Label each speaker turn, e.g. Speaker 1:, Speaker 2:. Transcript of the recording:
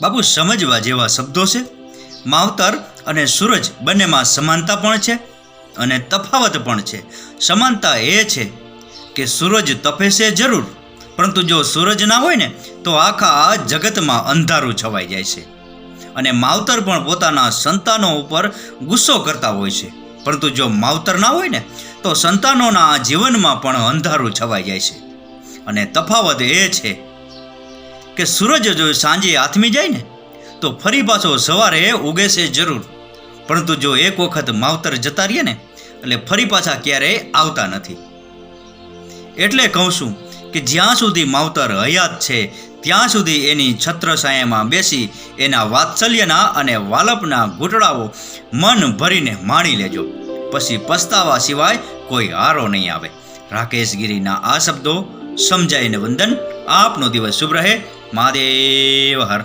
Speaker 1: બાબુ સમજવા જેવા શબ્દો છે. માવતર અને સૂરજ બંનેમાં સમાનતા પણ છે અને તફાવત પણ છે. સમાનતા એ છે કે સૂરજ તપે છે જરૂર, પરંતુ જો સૂરજ ના હોય ને તો આખા જગતમાં અંધારું છવાઈ જાય છે. અને માવતર પણ પોતાના સંતાનો ઉપર ગુસ્સો કરતા હોય છે, પરંતુ જો માવતર ના હોય ને તો સંતાનોના જીવનમાં પણ અંધારું છવાઈ જાય છે. અને તફાવત એ છે કે સૂરજ જો સાંજે આથમી જાય ને તો ફરી પાછો સવારે ઉગે છે જરૂર, પરંતુ જો એક વખત માવતર જતા રહીએ ને એટલે ફરી પાછા ક્યારેય આવતા નથી. એટલે કહું છું કે જ્યાં સુધી માવતર હયાત છે ત્યાં સુધી એની છત્રછાયામાં બેસી એના વાત્સલ્યના અને વાલપના ઘૂંટડાઓ મન ભરીને માણી લેજો. પછી પસ્તાવા સિવાય કોઈ હારો નહીં આવે. રાકેશ ગીરીના આ શબ્દો સમજાઈને વંદન. આપનો દિવસ શુભ રહે. મહાદેવ હર.